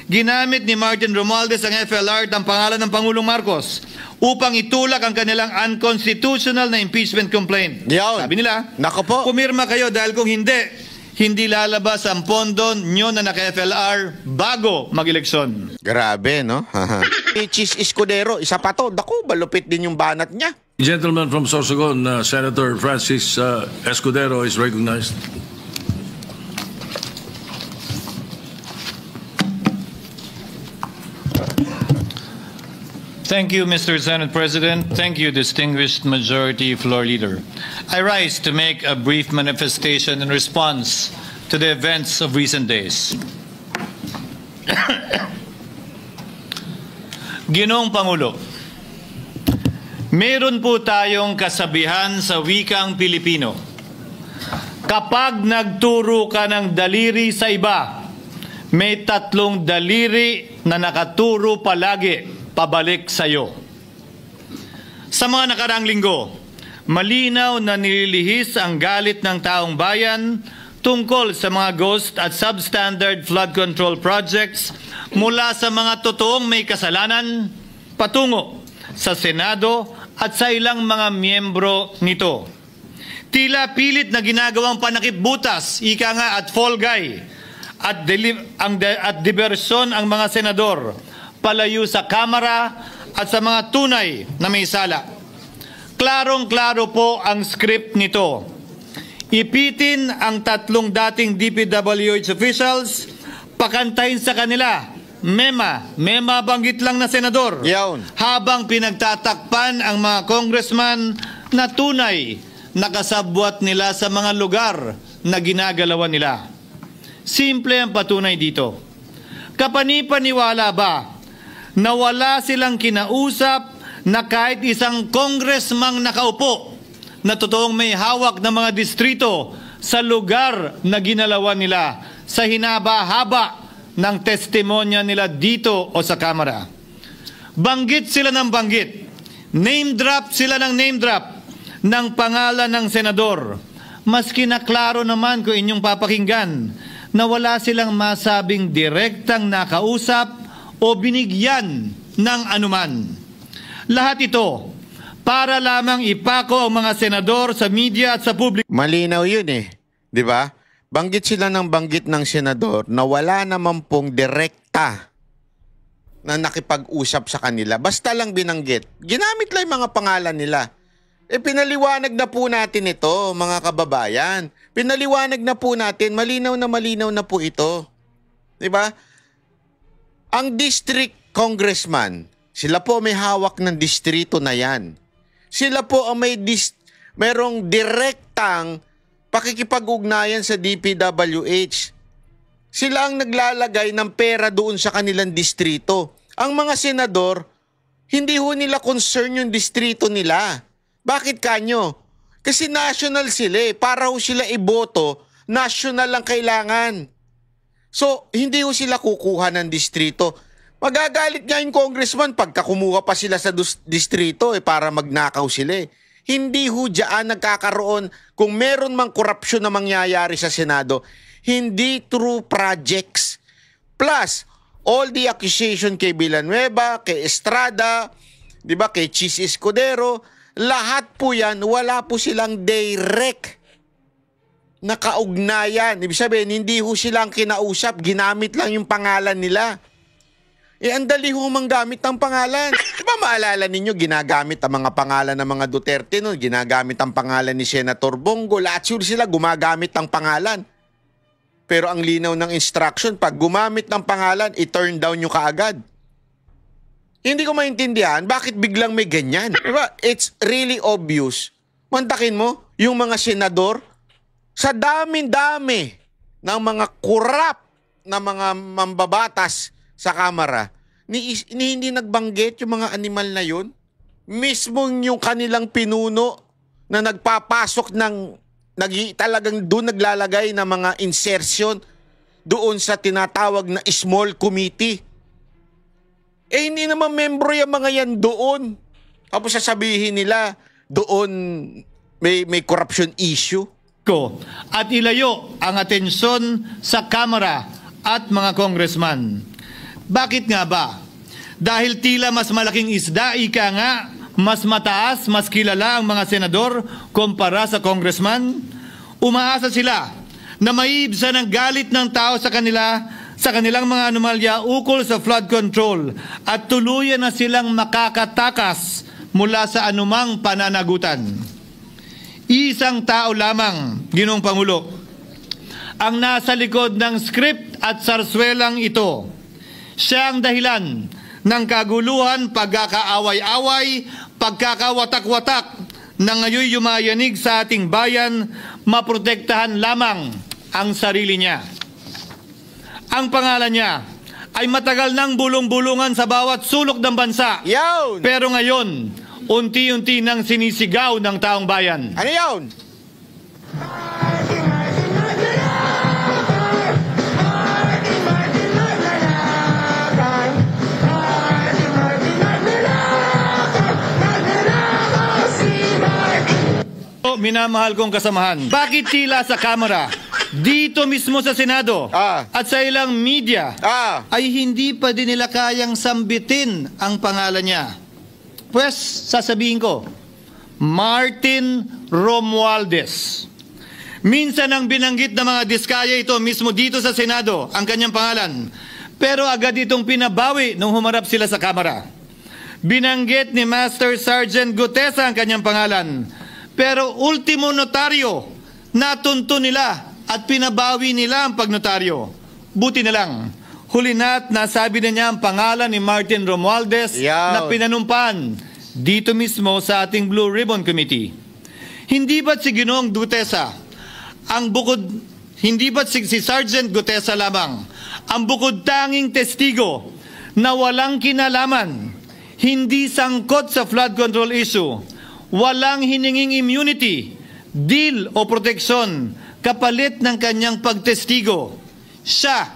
ginamit ni Martin Romualdez ang FLR ng pangalan ng Pangulong Marcos upang itulak ang kanilang unconstitutional na impeachment complaint. Yawn. Sabi nila, nako po, pumirma kayo dahil kung hindi lalabas ang pondo nyo na naka-FLR bago mag-eleksyon. Grabe, no? Chis Escudero, isa pa to. Daku, balupit din yung banat niya. Gentleman from Sorsogon, Senator Francis Escudero is recognized. Thank you, Mr. Senate President. Thank you, distinguished Majority Floor Leader. I rise to make a brief manifestation in response to the events of recent days. Ginoong Pangulo, meron po tayong kasabihan sa wikang Pilipino. Kapag nagturo ka ng daliri sa iba, may tatlong daliri na nakaturo palagi pabalik sa iyo. Sa mga nakaraang linggo, malinaw na nililihis ang galit ng taong bayan tungkol sa mga ghost at substandard flood control projects mula sa mga totoong may kasalanan patungo sa Senado at sa ilang mga miyembro nito. Tila pilit na ginagawang panakipbutas, ika nga at fall guy, at diversyon ang mga senador palayo sa Kamara at sa mga tunay na may sala. Klarong-klaro po ang script nito. Ipitin ang tatlong dating DPWH officials, pakantahin sa kanila, mema banggit lang na senador, habang pinagtatakpan ang mga congressman na tunay na kasabwat nila sa mga lugar na ginagalawan nila. Simple ang patunay dito. Kapanipaniwala ba na wala silang kinausap na kahit isang congressman nakaupo na totoong may hawak ng mga distrito sa lugar na ginalawan nila sa hinaba-haba ng testimonya nila dito o sa Kamara? Banggit sila ng banggit, name drop sila ng name drop ng pangalan ng senador, maski na klaro naman kung inyong papakinggan na wala silang masabing direktang nakausap o binigyan ng anuman. Lahat ito para lamang ipako ang mga senador sa media at sa publiko. Malinaw yun eh, di ba? Banggit sila ng banggit ng senador na wala naman pong direkta na nakipag-usap sa kanila. Basta lang binanggit. Ginamit lang yung mga pangalan nila. Pinaliwanag na po natin ito, mga kababayan. Pinaliwanag na po natin, malinaw na po ito. Di ba? Ang district congressman, sila po may hawak ng distrito na yan. Sila po ang merong direktang pakikipag-ugnayan sa DPWH. Sila ang naglalagay ng pera doon sa kanilang distrito. Ang mga senador, hindi ho nila concern yung distrito nila. Bakit kanyo? Kasi national sila eh. Para ho sila iboto, national lang kailangan. So, hindi ho sila kukuha ng distrito. Magagalit nga yung congressman pagka kumuha pa sila sa distrito para magnakaw sila eh. Hindi ho dyan nagkakaroon, kung meron mang korupsyon na mangyayari sa Senado, hindi through projects. Plus, all the accusation kay Villanueva, kay Estrada, di ba, kay Chis Escudero, lahat po yan, wala po silang direct na kaugnayan. Ibig sabihin, hindi ho silang kinausap, ginamit lang yung pangalan nila. Ang dali ho manggamit ng pangalan. Diba maalala ninyo, ginagamit ang mga pangalan ng mga Duterte, no? Ginagamit ang pangalan ni Senator Bongo. Lahat sila gumagamit ng pangalan. Pero ang linaw ng instruction, pag gumamit ng pangalan, i-turn down nyo kaagad. Hindi ko maintindihan, bakit biglang may ganyan? Diba? It's really obvious. Mantakin mo, yung mga senador, sa dami-dami ng mga kurap na mga mambabatas sa Kamara, hindi nagbanggit yung mga animal na yun. Mismo yung kanilang pinuno na nagpapasok ng, talagang doon naglalagay ng mga insertion doon sa tinatawag na small committee. Hindi naman membro yung mga yan doon. Tapos sasabihin nila, doon may corruption issue. At ilayo ang atensyon sa Kamara at mga congressman. Bakit nga ba? Dahil tila mas malaking isda, ika nga, mas mataas, mas kilala ang mga senador kumpara sa congressman? Umaasa sila na maiibsan ang galit ng tao sa kanilang mga anomalya ukol sa flood control at tuluyan na silang makakatakas mula sa anumang pananagutan. Isang tao lamang, Ginoong Pangulo, ang nasa likod ng script at sarswelang ito. Siya ang dahilan ng kaguluhan, pagkakaaway-away, pagkakawatak-watak na ngayon yumayanig sa ating bayan, maprotektahan lamang ang sarili niya. Ang pangalan niya ay matagal nang bulong-bulungan sa bawat sulok ng bansa. Yun! Pero ngayon, unti-unti nang sinisigaw ng taong bayan. Ano yun? Minamahal kong kasamahan, bakit tila sa Kamara, dito mismo sa Senado, at sa ilang media, ay hindi pa din nila kayang sambitin ang pangalan niya? Pues, sasabihin ko, Martin Romualdez. Minsan ang binanggit ng mga diskaya ito mismo dito sa Senado, ang kanyang pangalan. Pero agad itong pinabawi nung humarap sila sa Kamara. Binanggit ni Master Sergeant Gutesa ang kanyang pangalan. Pero ultimo notaryo, natunto nila at pinabawi nila ang pagnotaryo. Buti na lang, huli na't nasabi na niya ang pangalan ni Martin Romualdez na pinanumpan dito mismo sa ating Blue Ribbon Committee. Hindi ba't si Ginoong Gutesa, hindi ba't si Sergeant Gutesa lamang, ang bukod tanging testigo na walang kinalaman, hindi sangkot sa flood control issue, walang hininging immunity, deal o proteksyon kapalit ng kanyang pagtestigo. Siya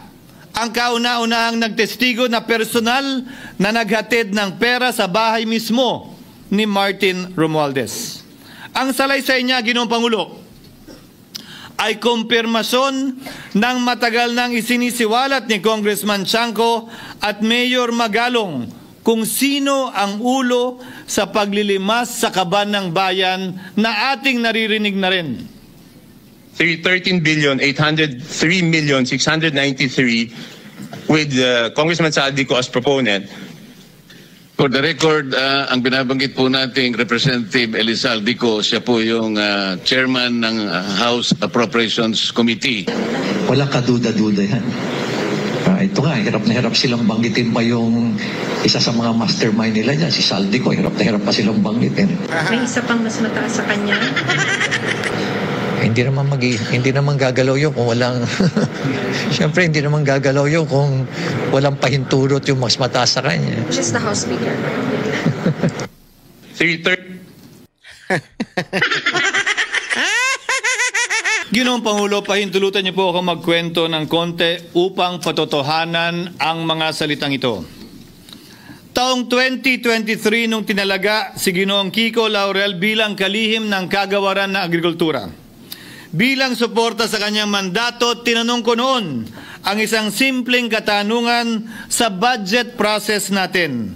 ang kauna-unahang nagtestigo na personal na naghatid ng pera sa bahay mismo ni Martin Romualdez. Ang salaysay niya, Ginoong Pangulo, ay kumpirmasyon ng matagal nang isinisiwalat ni Congressman Chanco at Mayor Magalong kung sino ang ulo sa paglilimas sa kaban ng bayan na ating naririnig na rin. 13,803,693 with Congressman Saldico as proponent. For the record, ang binabanggit po nating Representative Elizaldico, siya po yung chairman ng House Appropriations Committee. Walang kaduda-duda yan. Ito nga, hirap na hirap silang banggitin pa yung isa sa mga mastermind nila dyan, si Saldico. Hirap na hirap pa silang banggitin. May isa pang mas mataas sa kanya? Hindi naman gagalaw yun kung walang... Siyempre, hindi naman gagalaw yun kung walang pahintulot yung mas mataas sa kanya. Just the House Speaker. Ginoong Pangulo, pahintulutan niyo po ako magkwento ng konti upang patotohanan ang mga salitang ito. Taong 2023 nung tinalaga si Ginoong Kiko Laurel bilang kalihim ng kagawaran ng agrikultura. Bilang suporta sa kanyang mandato, tinanong ko noon ang isang simpleng katanungan sa budget process natin.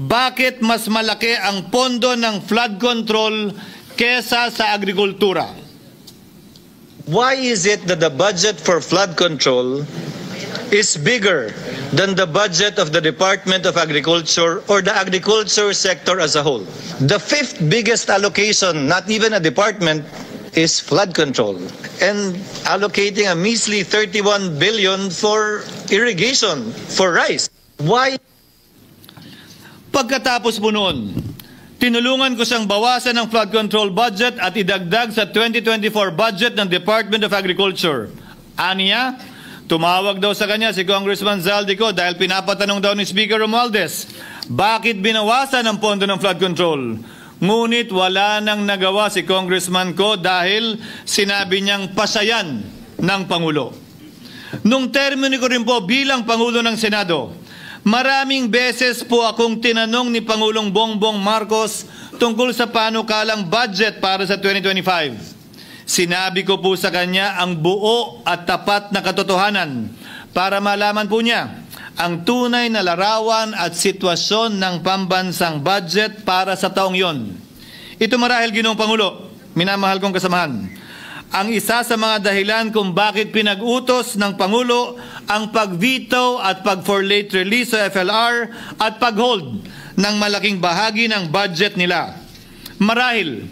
Bakit mas malaki ang pondo ng flood control kesa sa agrikultura? Why is it that the budget for flood control is bigger than the budget of the Department of Agriculture or the agriculture sector as a whole? The fifth biggest allocation, not even a department, is flood control. And allocating a measly 31 billion for irrigation, for rice. Why? Pagkatapos po noon, tinulungan ko siyang bawasan ang flood control budget at idagdag sa 2024 budget ng Department of Agriculture. Aniya, tumawag daw sa kanya si Congressman Zaldico dahil pinapatanong daw ni Speaker Romualdez, bakit binawasan ang pondo ng flood control? Ngunit wala nang nagawa si Congressman ko dahil sinabi niyang pasayan ng Pangulo. Nung termino ko rin po bilang Pangulo ng Senado, maraming beses po akong tinanong ni Pangulong Bongbong Marcos tungkol sa panukalang budget para sa 2025. Sinabi ko po sa kanya ang buo at tapat na katotohanan para malaman po niya ang tunay na larawan at sitwasyon ng pambansang budget para sa taong yon. Ito marahil, Ginoong Pangulo, minamahal kong kasamahan, ang isa sa mga dahilan kung bakit pinag-utos ng Pangulo ang pag-veto at pag-for late release sa FLR at pag-hold ng malaking bahagi ng budget nila. Marahil,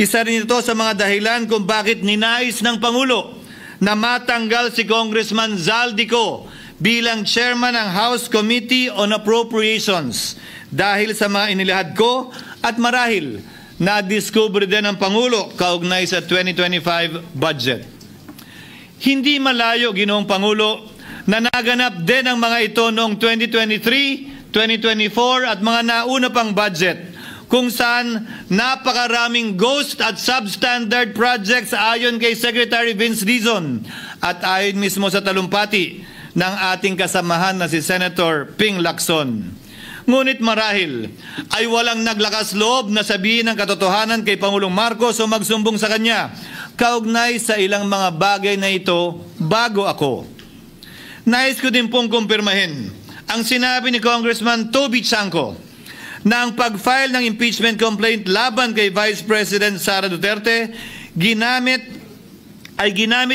isa rin ito sa mga dahilan kung bakit ninais ng Pangulo na matanggal si Congressman Zaldico bilang chairman ng House Committee on Appropriations dahil sa mga inilahad ko, at marahil na-discover din ng Pangulo kaugnay sa 2025 budget. Hindi malayo, Ginoong Pangulo, na naganap din ang mga ito noong 2023, 2024 at mga nauna pang budget, kung saan napakaraming ghost at substandard projects ayon kay Secretary Vince Dizon at ayon mismo sa talumpati ng ating kasamahan na si Senator Ping Lacson. Ngunit marahil ay walang naglakas loob na sabihin ang katotohanan kay Pangulong Marcos o magsumbong sa kanya kaugnay sa ilang mga bagay na ito bago ako. Nais ko din pong kumpirmahin ang sinabi ni Congressman Toby Chanco na ang pag-file ng impeachment complaint laban kay Vice President Sara Duterte ginamit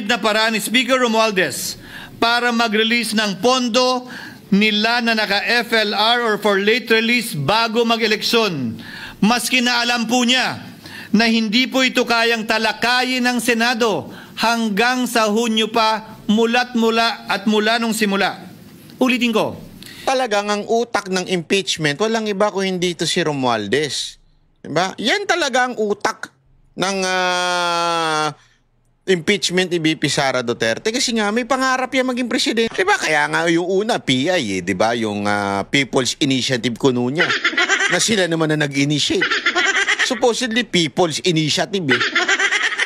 na paraan ni Speaker Romualdez para mag-release ng pondo nila na naka-FLR or for late release bago mag-eleksyon. Maski na alam po niya na hindi po ito kayang talakayin ng Senado hanggang sa Hunyo pa mula nung simula. Ulitin ko. Talagang ang utak ng impeachment, walang iba kung hindi ito si Romualdez. Diba? Yan talaga ang utak ng impeachment ni VP Sara Duterte kasi nga may pangarap yan maging presidente. Diba? Kaya nga yung una, PI, diba? Yung People's Initiative kuno niya na sila naman na nag-initiate. Supposedly People's Initiative eh.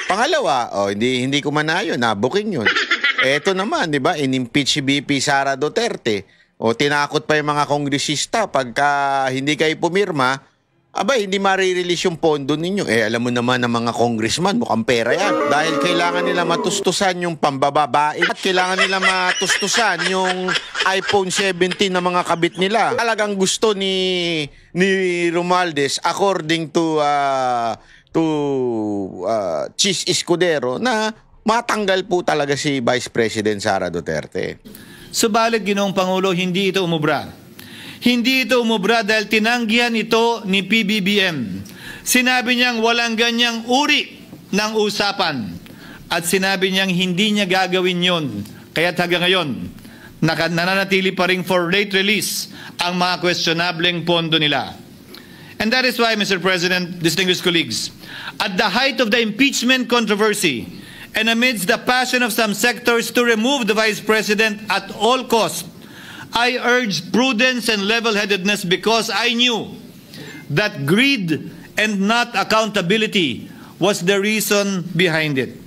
Pangalawa, hindi ko manayo, nabuking yun. Eto naman, diba? In-impeach si VP Sara Duterte. O tinakot pa yung mga kongresista pagka hindi kayo pumirma, hindi marirelease yung pondo ninyo. Alam mo naman ng mga congressman, mukhang pera yan. Dahil kailangan nila matustusan yung pambababae at kailangan nila matustusan yung iPhone 17 na mga kabit nila. Talagang gusto ni Romualdez, according to Chis Escudero, na matanggal po talaga si Vice President Sara Duterte. Subalit, Ginoong Pangulo, hindi ito umubra. Hindi ito umubra dahil tinanggihan ito ni PBBM. Sinabi niyang walang ganyang uri ng usapan. At sinabi niyang hindi niya gagawin yon. Kaya't hanggang ngayon, nananatili pa rin for late release ang mga questionableng pondo nila. And that is why, Mr. President, distinguished colleagues, at the height of the impeachment controversy, and amidst the passion of some sectors to remove the Vice President at all costs, I urged prudence and level-headedness because I knew that greed and not accountability was the reason behind it.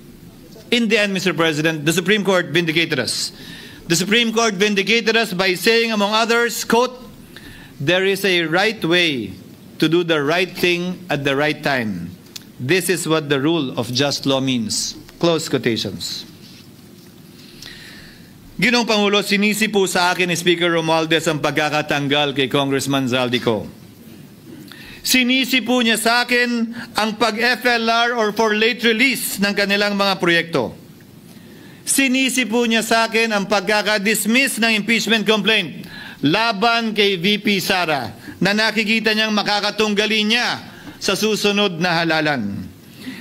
In the end, Mr. President, the Supreme Court vindicated us. The Supreme Court vindicated us by saying, among others, quote, "There is a right way to do the right thing at the right time. This is what the rule of just law means." Close quotations. Ginoong Pangulo, sinisi po sa akin ni Speaker Romualdez ang pagkakatanggal kay Congressman Zaldico. Sinisi po niya sa akin ang pag-FLR or for late release ng kanilang mga proyekto. Sinisi po niya sa akin ang pagkakadismiss ng impeachment complaint laban kay VP Sara na nakikita niyang makakatunggali niya sa susunod na halalan.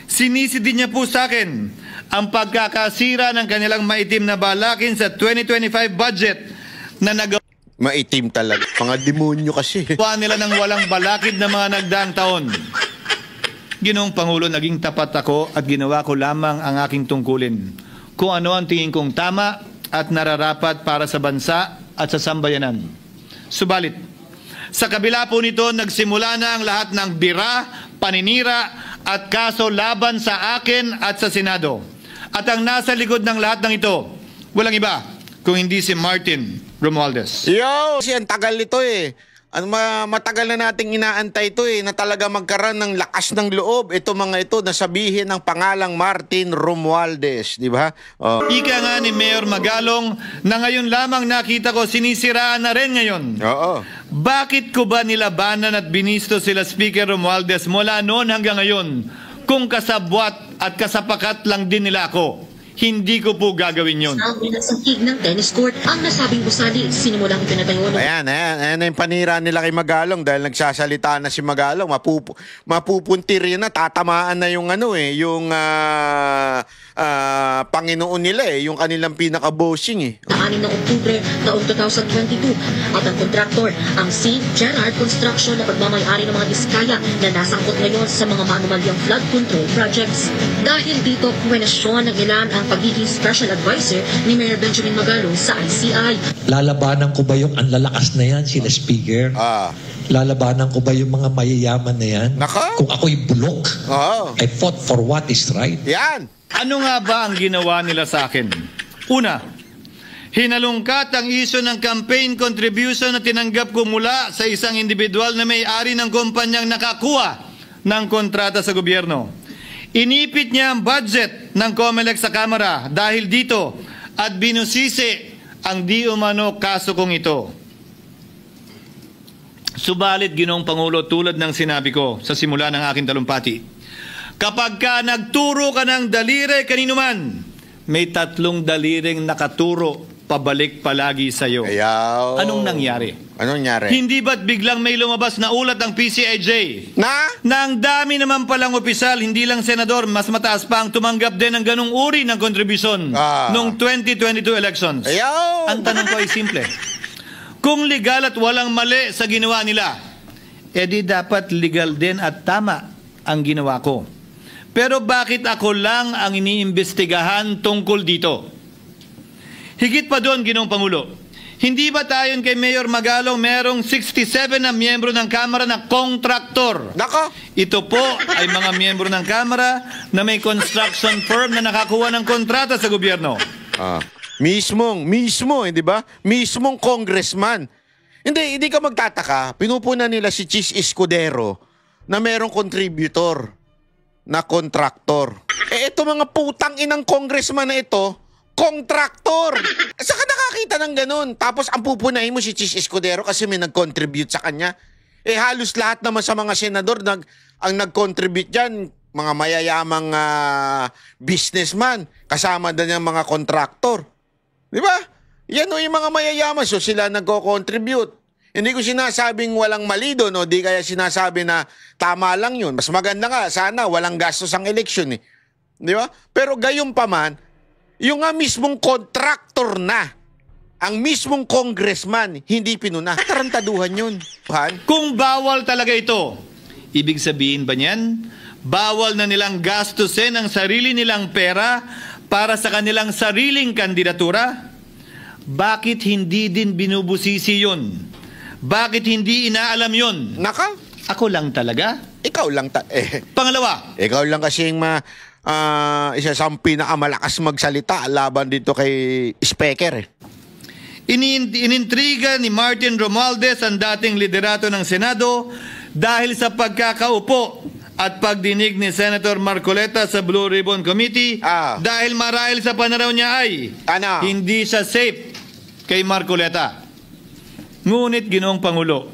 Sinisi din niya po sa akin ang pagkakasira ng kanilang maitim na balakin sa 2025 budget na nagawa Maitim talaga. Mga demonyo kasi. nila ng walang balakid na mga nagdaang taon. Ginoong Pangulo, naging tapat ako at ginawa ko lamang ang aking tungkulin. Kung ano ang tingin kong tama at nararapat para sa bansa at sa sambayanan. Subalit, sa kabila po nito, nagsimula na ang lahat ng bira, paninira at kaso laban sa akin at sa Senado. At ang nasa likod ng lahat ng ito, walang iba kung hindi si Martin Romualdez. Yo! Kasi ang tagal nito eh. Matagal na nating inaantay ito na talaga magkaroon ng lakas ng loob. Ito mga ito na sabihin ng pangalang Martin Romualdez, di ba? Ika nga ni Mayor Magalong na ngayon lamang nakita ko sinisiraan na rin ngayon. Oo. Bakit ko ba nilabanan at binisto sila Speaker Romualdez mula noon hanggang ngayon kung kasabwat at kasapakat lang din nila ako? Hindi ko po gagawin yun. Ang pinasakig ng tennis court ang nasabing gusali sinimulang pinatayo ng... Ayan yung panira nila kay Magalong dahil nagsasalita na si Magalong, mapupuntir yun na, tatamaan na yung yung Panginoon nila yung kanilang pinaka-bossing Na 6 ng Oktubre taong 2022 at ang kontraktor ang St. Gerard Construction na pagmamayari ng mga diskaya na nasangkot ngayon sa mga maanumalyang flood control projects. Dahil dito, kwenasyon ng ilan ang pagiging special advisor ni Mayor Benjamin Magalong sa ICI. Lalabanan ko ba yung ang lalakas na yan, sila Speaker? Lalabanan ko ba yung mga mayayaman na yan? Naka? Kung ako'y bulok, I fought for what is right. Yan! Ano nga ba ang ginawa nila sa akin? Una, hinalungkat ang isyo ng campaign contribution na tinanggap ko mula sa isang individual na may-ari ng kumpanyang nakakuha ng kontrata sa gobyerno. Inipit niya ang budget ng COMELEC sa Kamara dahil dito at binusisi ang di umano kaso kong ito. Subalit, Ginoong Pangulo, tulad ng sinabi ko sa simula ng aking talumpati, kapag ka nagturo ka ng daliri kanino man, may 3 daliring nakaturo pabalik palagi sa iyo. Ayaw. Anong nangyari? Anong nangyari? Hindi ba't biglang may lumabas na ulat ng PCIJ? Na ang dami naman palang opisyal, hindi lang senador, mas mataas pa ang tumanggap din ng ganung uri ng kontribusyon noong 2022 elections. Ayaw. Ang tanong ko ay simple. Kung legal at walang mali sa ginawa nila, edi dapat legal din at tama ang ginawa ko. Pero bakit ako lang ang iniimbestigahan tungkol dito? Higit pa doon, Ginoong Pangulo, hindi ba tayon kay Mayor Magalong merong 67 na miyembro ng Kamara na kontraktor? Nako! Ito po ay mga miyembro ng Kamara na may construction firm na nakakuha ng kontrata sa gobyerno. Mismo, di ba? Mismong congressman. Hindi ka magtataka. Pinupunan nila si Chis Escudero na merong contributor na kontraktor. Ito mga putang inang congressman na ito, kontraktor. Saan ka nakakita ng ganun? Tapos ang pupunahin mo si Chis Escudero kasi may nag-contribute sa kanya. Halos lahat naman sa mga senador ang nag-contribute dyan, mga mayayamang businessman, kasama din yung mga kontraktor. Di ba? Yan yung mga mayayaman, so sila nagko-contribute. Hindi ko sinasabing walang mali doon, di kaya sinasabi na tama lang yun. Mas maganda nga, sana walang gastos ang eleksyon. Di ba? Pero gayon pa man, yung mismong kontraktor na, ang mismong congressman, hindi pinuna. Tarantaduhan yun. Kung bawal talaga ito, ibig sabihin ba niyan, bawal na nilang gastusin ang sarili nilang pera para sa kanilang sariling kandidatura? Bakit hindi din binubusisi yun? Bakit hindi inaalam yun? Naka? Ako lang talaga? Ikaw lang Pangalawa, ikaw lang kasing isa sa pinakamalakas magsalita laban dito kay Speaker. Inintriga ni Martin Romualdez ang dating liderato ng Senado dahil sa pagkakaupo at pagdinig ni Senator Marcoleta sa Blue Ribbon Committee dahil marahil sa pananaw niya ay hindi siya safe kay Marcoleta. Ngunit, Ginoong Pangulo,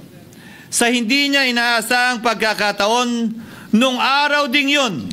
sa hindi niya inaasahang pagkakataon, nung araw ding yun,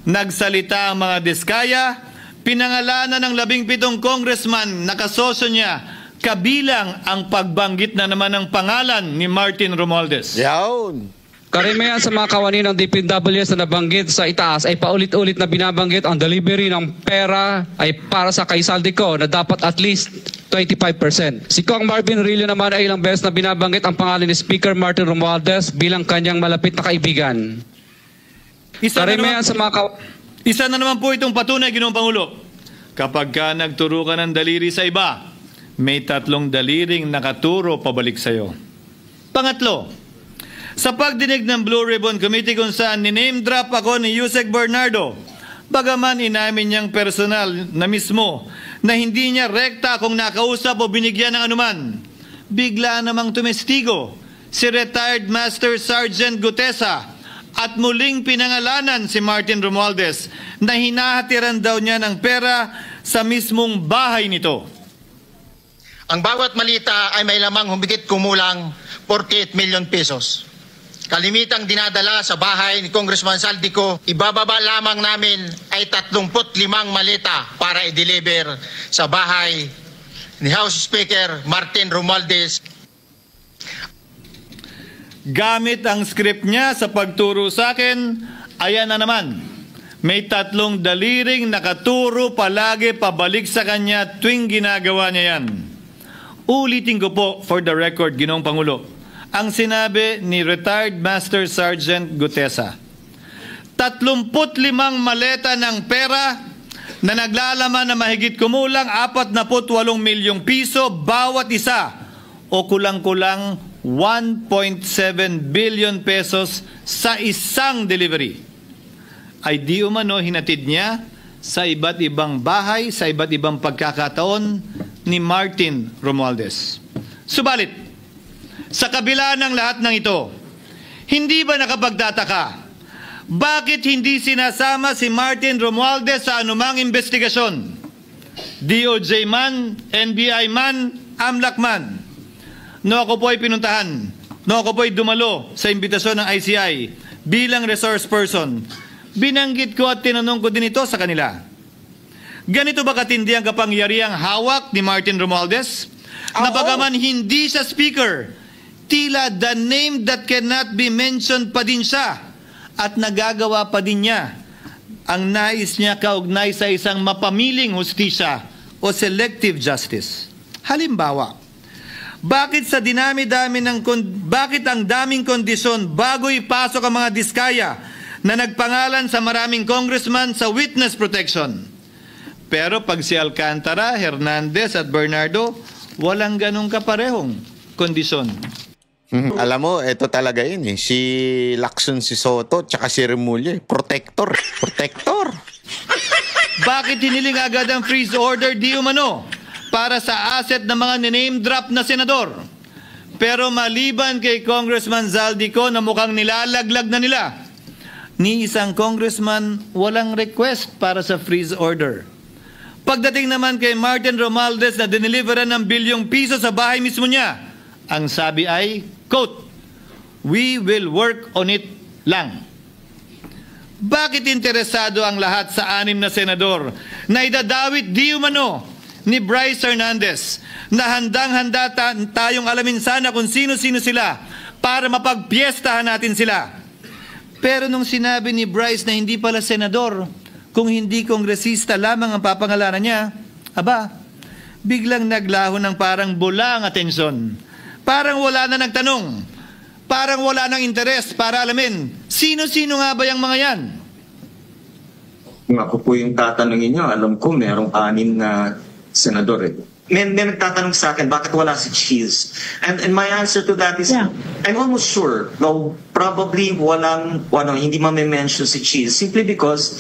nagsalita ang mga diskaya, pinangalanan ng 17 congressman na kasosyo niya, kabilang ang pagbanggit na naman ng pangalan ni Martin Romualdez. Yawn. Karamihan sa mga kawani ng DPWS na nabanggit sa itaas ay paulit-ulit na binabanggit ang delivery ng pera ay para sa kay Saldico na dapat at least 25%. Si Kong Marvin Rillo naman ay ilang beses na binabanggit ang pangalan ni Speaker Martin Romualdez bilang kanyang malapit na kaibigan. Isa na naman po itong patunay, Ginoong Pangulo. Kapag ka nagturo ka ng daliri sa iba, may 3 daliring nakaturo pabalik sa iyo. Pangatlo, sa pagdinig ng Blue Ribbon Committee kung saan ni-name drop ako ni Yusek Bernardo, bagaman inamin niyang personal na mismo na hindi niya rekta kung nakausap o binigyan ng anuman, bigla namang tumestigo si retired Master Sergeant Gutesa at muling pinangalanan si Martin Romualdez na hinahatiran daw niya ng pera sa mismong bahay nito. Ang bawat malita ay may lamang humigit kumulang 48 million pesos. Kalimitang dinadala sa bahay ni Congressman Saldico, ibababa lamang namin ay 35 malita para i-deliver sa bahay ni House Speaker Martin Romualdez. Gamit ang script niya sa pagturo sa akin, ayan na naman. May 3 daliring nakaturo palagi pabalik sa kanya tuwing ginagawa niya yan. Ulitin ko po for the record, Ginoong Pangulo, ang sinabi ni retired Master Sergeant Gutesa. 35 maleta ng pera na naglalaman na mahigit kumulang 48 milyong piso bawat isa o kulang-kulang 1.7 billion pesos sa isang delivery. Ay di umano hinatid niya sa iba't ibang bahay, sa iba't ibang pagkakataon ni Martin Romualdez. Subalit, sa kabila ng lahat ng ito, hindi ba nakapagtataka? Bakit hindi sinasama si Martin Romualdez sa anumang investigasyon? DOJ man, NBI man, AMLAC man. No ako po ay pinuntahan, no ako po ay dumalo sa imbitasyon ng ICI bilang resource person. Binanggit ko at tinanong ko din ito sa kanila. Ganito ba katindi ang kapangyarihang hawak ni Martin Romualdez? Na bagaman hindi siya speaker, tila the name that cannot be mentioned pa din siya at nagagawa pa din niya ang nais niya kaugnay sa isang mapamiling hustisya o selective justice. Halimbawa, bakit ang daming kondisyon bago ipasok ang mga diskaya na nagpangalan sa maraming congressman sa witness protection? Pero pag si Alcantara, Hernandez at Bernardo, walang ganong kaparehong kondisyon. Alam mo, ito talaga yun eh. Si Lacson, si Soto, tsaka si Remulla. Protector. Bakit hiniling agad ang freeze order di umano para sa asset ng mga name drop na senador? Pero maliban kay Congressman Zaldico na mukhang nilalaglag na nila, ni isang congressman walang request para sa freeze order. Pagdating naman kay Martin Romualdez na dineliveran ng bilyong piso sa bahay mismo niya, ang sabi ay, quote, "We will work on it lang." Bakit interesado ang lahat sa 6 na senador na idadawit di umano ni Bryce Hernandez na handang-handa tayong alamin sana kung sino-sino sila para mapagpiestahan natin sila? Pero nung sinabi ni Bryce na hindi pala senador, kung hindi kongresista lamang ang papangalanan niya, aba, biglang naglaho ng parang bula ang atensyon. Parang wala na nagtanong. Parang wala nang interes para alamin, sino-sino nga ba yung mga yan? Kung ako po yung tatanungin nyo, alam ko merong 6 na senador eh. May nagtatanong sa akin, bakit wala si Cheese? And my answer to that is, I'm almost sure, no, probably hindi ma-mention si Cheese simply because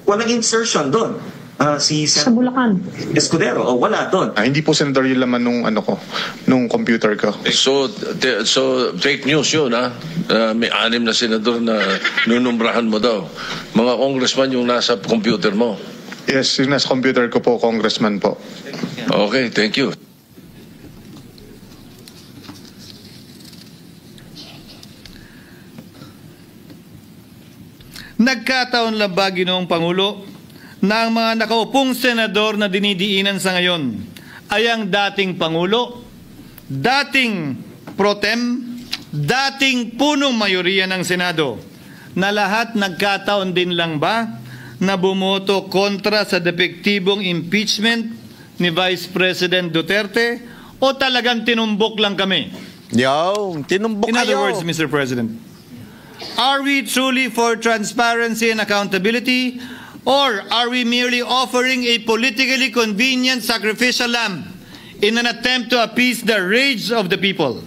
walang insertion doon. Sa Bulacan. Escudero, wala doon. Hindi po senador yung laman nung computer ko. So fake news yun, ha? May 6 na senador na nunumbrahan mo daw. Mga congressman yung nasa computer mo. Yes, yung nasa computer ko po, congressman po. Okay, thank you. Nagkataon lang ba, Ginoong Pangulo, na ang mga nakaupong senador na dinidiinan sa ngayon ay ang dating Pangulo, dating pro tem, dating punong mayoriya ng Senado, na lahat nagkataon din lang ba na bumoto kontra sa depektibong impeachment ni Vice President Duterte o talagang tinumbok lang kami? Tinumbok In other kayo. words, Mr. President, are we truly for transparency and accountability, or are we merely offering a politically convenient sacrificial lamb in an attempt to appease the rage of the people?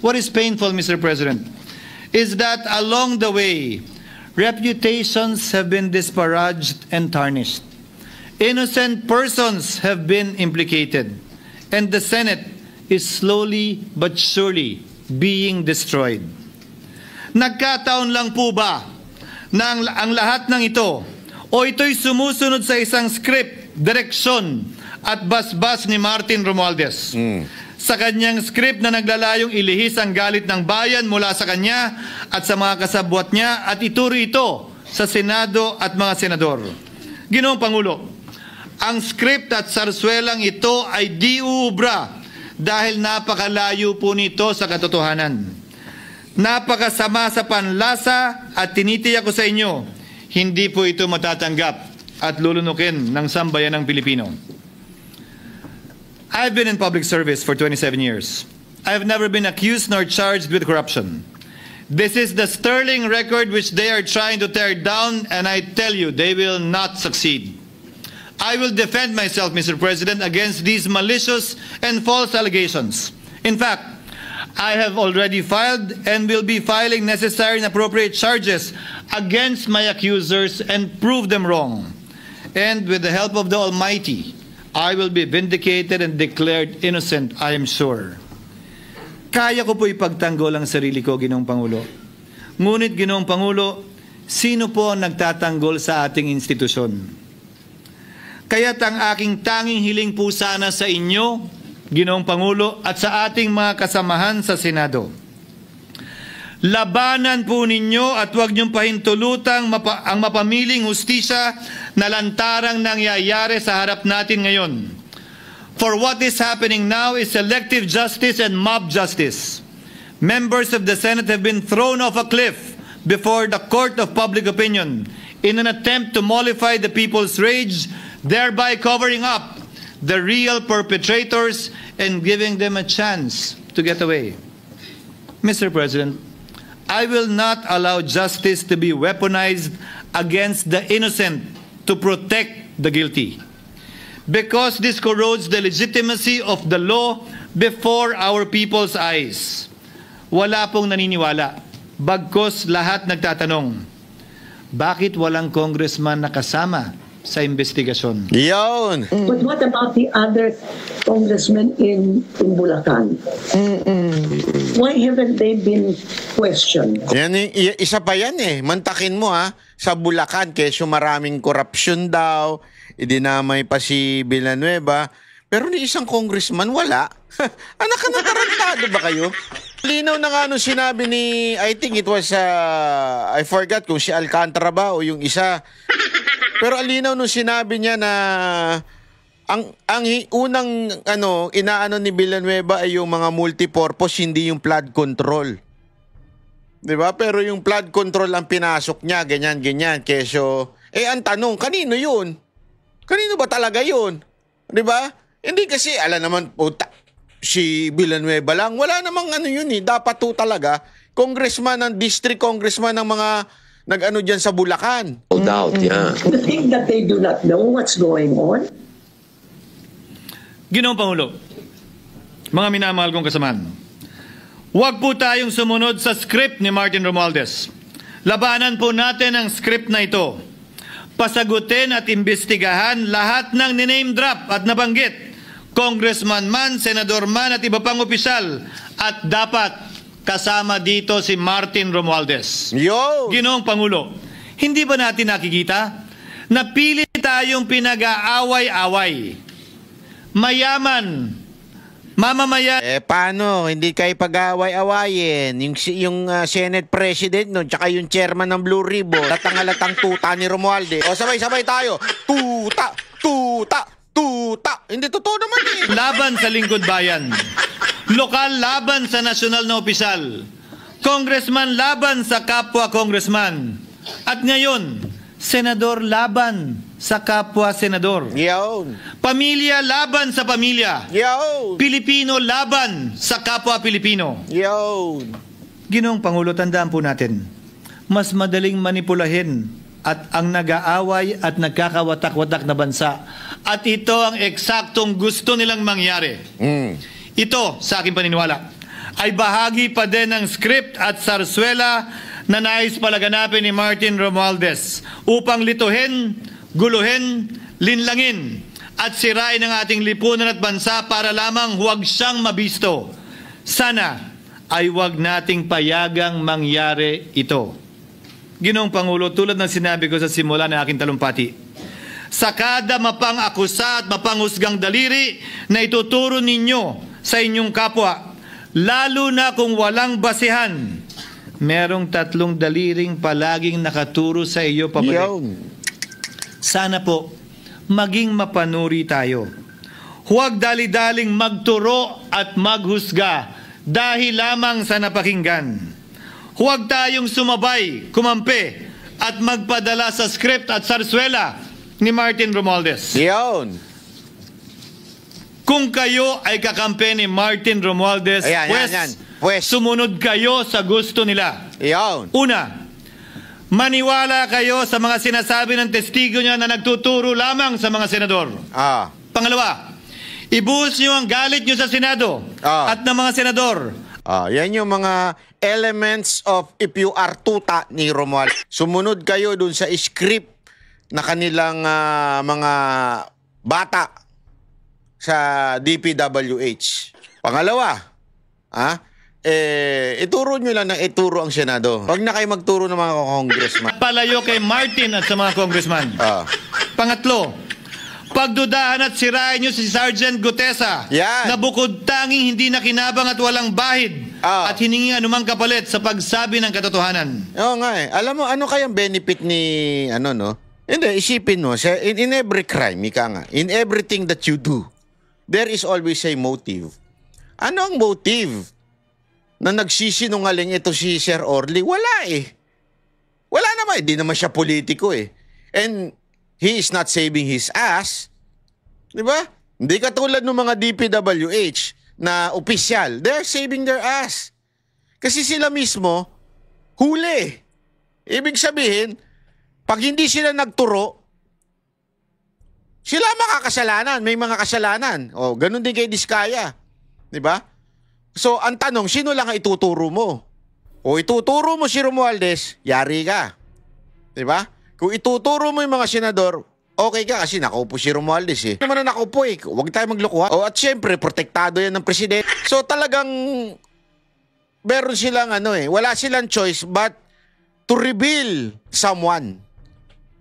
What is painful, Mr. President, is that along the way, reputations have been disparaged and tarnished. Innocent persons have been implicated, and the Senate is slowly but surely being destroyed. Nagkataon lang po ba na ang lahat ng ito o ito'y sumusunod sa isang script, direksyon at basbas ni Martin Romualdez? Sa kanyang script na naglalayong ilihis ang galit ng bayan mula sa kanya at sa mga kasabwat niya at ituro ito sa Senado at mga senador. Ginoong Pangulo, ang script at sarswelang ito ay di uubra dahil napakalayo po nito sa katotohanan. Napakasama sa panlasa at tinitiyak ko sa inyo, hindi po ito matatanggap at lulunukin ng sambayanang Pilipino. I've been in public service for 27 years. I've never been accused nor charged with corruption. This is the sterling record which they are trying to tear down, and I tell you, they will not succeed. I will defend myself, Mr. President, against these malicious and false allegations. In fact, I have already filed and will be filing necessary and appropriate charges against my accusers and prove them wrong. And with the help of the Almighty, I will be vindicated and declared innocent, I am sure. Kaya ko po ipagtanggol ang sarili ko, Ginoong Pangulo. Ngunit, Ginoong Pangulo, sino po ang nagtatanggol sa ating institusyon? Kaya't ang aking tanging hiling po sana sa inyo, Ginoong Pangulo, at sa ating mga kasamahan sa Senado. Labanan po ninyo at huwag niyong pahintulutang ang mapamiling hustisya na lantarang nangyayari sa harap natin ngayon. For what is happening now is selective justice and mob justice. Members of the Senate have been thrown off a cliff before the court of public opinion in an attempt to mollify the people's rage, thereby covering up the real perpetrators and giving them a chance to get away. Mr. President, I will not allow justice to be weaponized against the innocent to protect the guilty. Because this corrodes the legitimacy of the law before our people's eyes. Wala pong naniniwala. Bagkos lahat nagtatanong, bakit walang congressman na kasama sa investigasyon? Yun! But what about the other congressmen in Bulacan? Why haven't they been questioned? Yan, isa pa yan eh. Mantakin mo ha. Sa Bulacan, kesyo maraming korupsyon daw. Idinamay pa si Villanueva. Pero ni isang congressman, wala. Anak ka na tarantado ba kayo? Linaw na nga nung sinabi ni, I think it was, I forgot kung si Alcantara ba o yung isa. Pero alinaw nung sinabi niya na ang unang inaano ni Villanueva ay yung mga multipurpose, hindi yung flood control. 'Di ba? Pero yung flood control ang pinasok niya, ganyan. Kesyo, ang tanong, kanino 'yun? Kanino ba talaga 'yun? 'Di ba? Hindi kasi alam naman si Villanueva lang. Wala namang yun eh. Dapat to talaga congressman ng district congressman ng mga nag-ano dyan sa Bulacan. No doubt, yeah. You think that they do not know what's going on? Ginoong Pangulo, mga minamahal kong kasamahan, huwag po tayong sumunod sa script ni Martin Romualdez. Labanan po natin ang script na ito. Pasagutin at imbestigahan lahat ng niname drop at nabanggit, congressman man, senador man at iba pang opisyal, at dapat kasama dito si Martin Romualdez. Yo! Ginoong Pangulo, hindi ba natin nakikita na pili tayong pinag-aaway-away? Mayaman, mamamayan. Paano? Hindi kayo pag-aaway-awayin. Yung Senate President nun, tsaka yung chairman ng Blue Ribbon, latang-alatang tuta ni Romualdez. O sabay-sabay tayo. Tuta! Tuta! Tuta! Hindi totoo naman eh. Laban sa lingkod bayan. Lokal laban sa nasyonal na opisyal. Congressman laban sa kapwa congressman. At ngayon, senador laban sa kapwa senador. Yun. Pamilya laban sa pamilya. Yun. Pilipino laban sa kapwa Pilipino. Yun. Ginoong Pangulo, tandaan po natin, mas madaling manipulahin at ang nag-aaway at nagkakawatak-watak na bansa. At ito ang eksaktong gusto nilang mangyari. Ito, sa aking paniniwala, ay bahagi pa din ng script at sarswela na nais palaganapin ni Martin Romualdez upang lituhin, guluhin, linlangin at sirain ang ating lipunan at bansa para lamang huwag siyang mabisto. Sana ay huwag nating payagang mangyari ito. Ginoong Pangulo, tulad ng sinabi ko sa simula ng aking talumpati, sa kada mapang-akusa at mapanghusgang daliri na ituturo ninyo sa inyong kapwa, lalo na kung walang basehan, merong 3 daliring palaging nakaturo sa iyo pabalik. Sana po, maging mapanuri tayo. Huwag dali-daling magturo at maghusga dahil lamang sa napakinggan. Huwag tayong sumabay, kumampi, at magpadala sa script at sarswela ni Martin Romualdez. Kung kayo ay kakampi ni Martin Romualdez, pues sumunod kayo sa gusto nila. Una, maniwala kayo sa mga sinasabi ng testigo niya na nagtuturo lamang sa mga senador. Pangalawa, ibuhos niyo ang galit niyo sa Senado at ng mga senador. Yan yung mga elements of if you are tuta ni Romualdez. Sumunod kayo dun sa script na kanilang mga bata sa DPWH. Pangalawa, ituro nyo lang na ituro ang Senado. Huwag na kayo magturo ng mga congressman. Palayo kay Martin at sa mga congressman. Pangatlo, pagdudahan at sirain nyo si Sergeant Gutesa na bukod tanging hindi nakinabang at walang bahid at hiningi anumang kapalit sa pagsabi ng katotohanan. Oo nga Alam mo, ano kayang benefit ni Hindi, isipin mo, in every crime, in everything that you do, there is always a motive. Ano ang motive na nagsisinungaling ito si Sir Orly? Wala Wala naman, hindi naman siya politiko And he is not saving his ass. Di ba? Hindi katulad ng mga DPWH na opisyal. They're saving their ass. Kasi sila mismo, huli. Ibig sabihin, pag hindi sila nagturo, sila makakasalanan. May mga kasalanan. Ganun din kay Diskaya. Di ba? So, ang tanong, sino lang ang ituturo mo? Ituturo mo si Romualdez, yari ka. Di ba? Kung ituturo mo yung mga senador, okay ka kasi nakaupo si Romualdez Hindi naman na nakaupo Huwag tayo magloko At syempre, protektado yan ng presidente. So talagang meron silang wala silang choice but to reveal someone.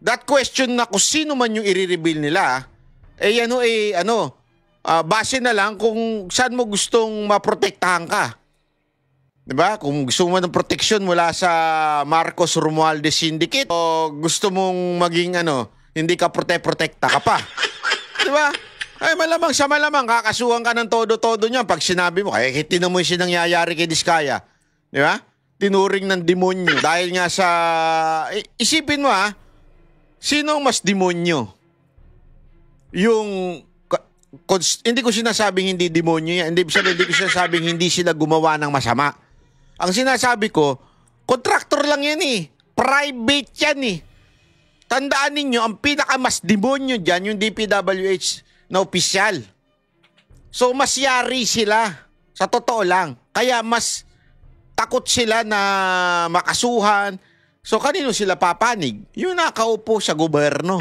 That question na kung sino man yung i-reveal nila, base na lang kung saan mo gustong maprotektahan ka. Diba? Kung gusto mo ng protection mula sa Marcos Romualdez Syndicate o gusto mong maging hindi ka protekta ka pa. Diba? Ay malamang sa malamang kakasuhan ka ng todo-todo niyan pag sinabi mo. Kaya tinan mo yung nangyayari kay Diskaya. Diba? Tinuring ng demonyo. Dahil nga sa... Isipin mo sino ang mas demonyo? Yung... Hindi ko sinasabing hindi demonyo yan. Hindi ko sinasabing hindi sila gumawa ng masama. Ang sinasabi ko, kontraktor lang yan Private yan Tandaan ninyo, ang pinakamas demonyo dyan, yung DPWH na opisyal. So, mas yari sila. Sa totoo lang. Kaya mas takot sila na makasuhan. So, kanino sila papanig? Yung nakaupo sa gobyerno.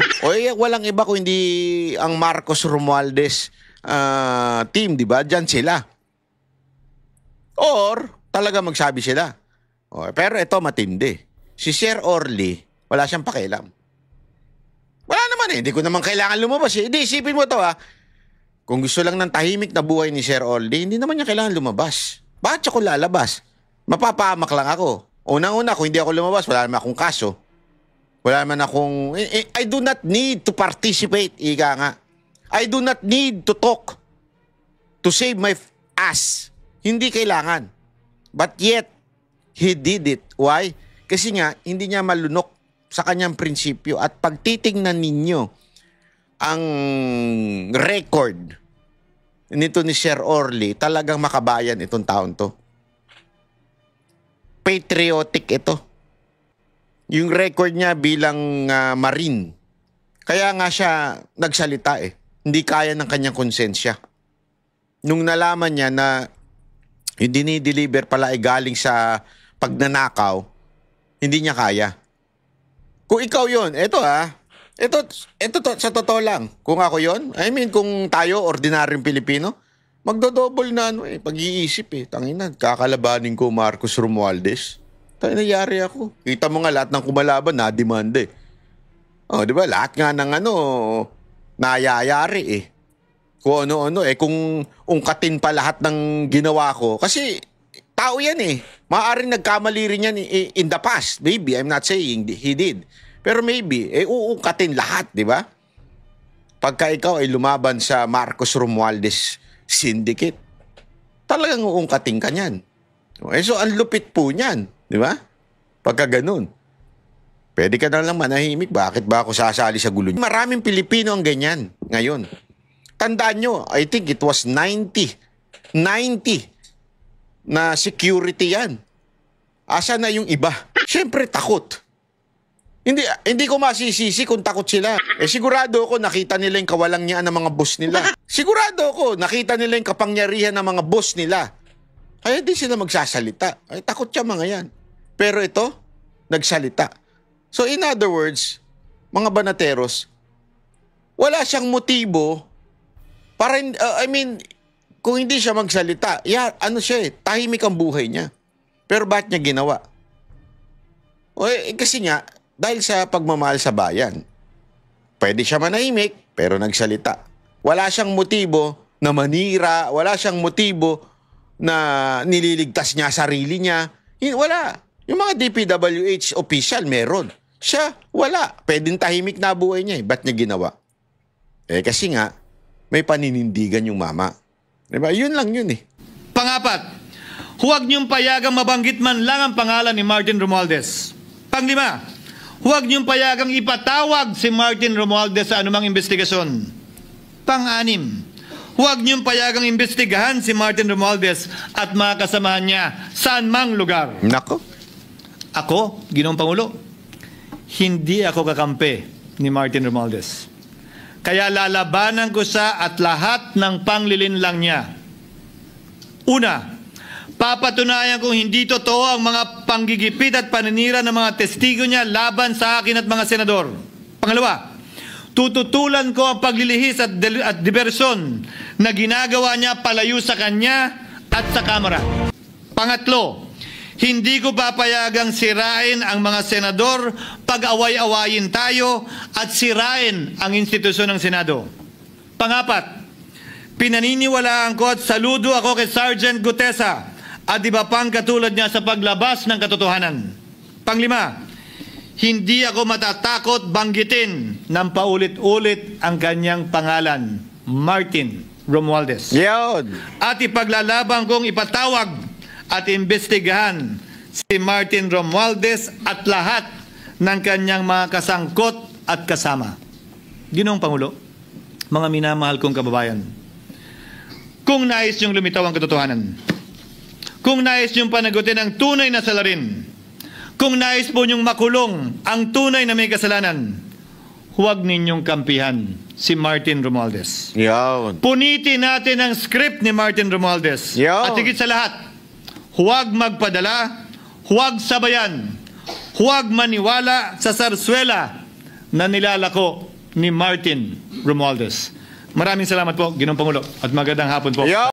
Walang iba kundi ang Marcos Romualdez team, di ba? Diyan sila. Or, talaga magsabi sila. Pero ito matindi. Si Sir Orly, wala siyang pakialam. Wala naman hindi ko naman kailangan lumabas Hindi, isipin mo to Kung gusto lang ng tahimik na buhay ni Sir Orly, hindi naman niya kailangan lumabas. Bakit siya ko lalabas? Mapapahamak lang ako. Unang-una, kung hindi ako lumabas, wala naman akong kaso. Wala naman akong... I do not need to participate, ika nga. I do not need to talk to save my ass. Hindi kailangan. But yet, he did it. Why? Kasi nga, hindi niya malunok sa kanyang prinsipyo. At pag titingnan ninyo ang record nito ni Sir Orly, talagang makabayan itong taon to. Patriotic ito. Yung record niya bilang Marine. Kaya nga siya nagsalita Hindi kaya ng kanyang konsensya. Nung nalaman niya na yung dinideliver pala ay galing sa pagnanakaw, hindi niya kaya. Kung ikaw yon, ito sa totoo lang. Kung ako yon, I mean, kung tayo, ordinaryong Pilipino, magdodouble na pag-iisip Tangina, kakalabanin ko Marcos Romualdez. Tayo nangyari ako. Kita mo nga lahat ng kumalaban, na-demand di ba? Lahat nga ng nayayari Kung ano-ano kung ungkatin pa lahat ng ginawa ko. Kasi tao yan Maaaring nagkamali rin yan in the past. Maybe, I'm not saying he did. Pero maybe, uungkatin lahat, di ba? Pagka ikaw ay lumaban sa Marcos Romualdez Syndicate, talagang uungkatin ka niyan. So, ang lupit po niyan, di ba? Pagka ganun. Pwede ka na lang manahimik. Bakit ba ako sasali sa gulo niyo? Maraming Pilipino ang ganyan ngayon. Tandaan nyo, I think it was 90 na security yan. Asa na yung iba? Siyempre, takot. Hindi ko masisisi kung takot sila. Sigurado ako nakita nila yung kawalangyaan ng mga boss nila. Sigurado ako nakita nila yung kapangyarihan ng mga boss nila. Kaya di sila magsasalita. Takot siya mga yan. Pero ito, nagsalita. So in other words, mga banateros, wala siyang motibo para, kung hindi siya magsalita, tahimik ang buhay niya. Pero bakit niya ginawa? Kasi nga, dahil sa pagmamahal sa bayan. Pwede siya manahimik, pero nagsalita. Wala siyang motibo na manira, wala siyang motibo na nililigtas niya sarili niya. Wala. Yung mga DPWH official, meron. Siya, wala. Pwedeng tahimik na buhay niya. Ba't niya ginawa? Kasi nga, may paninindigan yung mama. Diba? Yun lang yun Pangapat, huwag niyong payagang mabanggit man lang ang pangalan ni Martin Romualdez. Panglima, huwag niyong payagang ipatawag si Martin Romualdez sa anumang investigasyon. Pang-anim, huwag niyong payagang imbestigahan si Martin Romualdez at mga kasamahan niya saan mang lugar. Nako. Ako, Ginoong Pangulo, hindi ako kakampi ni Martin Romualdez. Kaya lalabanan ko siya at lahat ng panglilinlang niya. Una, papatunayan kung hindi totoo ang mga panggigipit at paninira ng mga testigo niya laban sa akin at mga senador. Pangalawa, tututulan ko ang paglilihis at diversyon na ginagawa niya palayo sa kanya at sa Kamara. Pangatlo, hindi ko papayagang sirain ang mga senador pag away-awayin tayo at sirain ang institusyon ng Senado. Pangapat, pinaniniwalaan ko at saludo ako kay Sergeant Gutesa at iba pang katulad niya sa paglabas ng katotohanan. Panglima, hindi ako matatakot banggitin ng paulit-ulit ang kanyang pangalan, Martin Romualdez. Yun. At ipaglalaban kong ipatawag at imbestigahan si Martin Romualdez at lahat ng kanyang mga kasangkot at kasama. Ginoong Pangulo, mga minamahal kong kababayan, kung nais niyong lumitaw ang katotohanan, kung nais niyong panagutin ang tunay na salarin, kung nais po niyong makulong ang tunay na may kasalanan, huwag ninyong kampihan si Martin Romualdez. Yawn. Punitin natin ang script ni Martin Romualdez. Yawn. At higit sa lahat, huwag magpadala, huwag sabayan, huwag maniwala sa sarswela na nilalako ni Martin Romualdez. Maraming salamat po, Ginoong Pangulo, at magandang hapon po.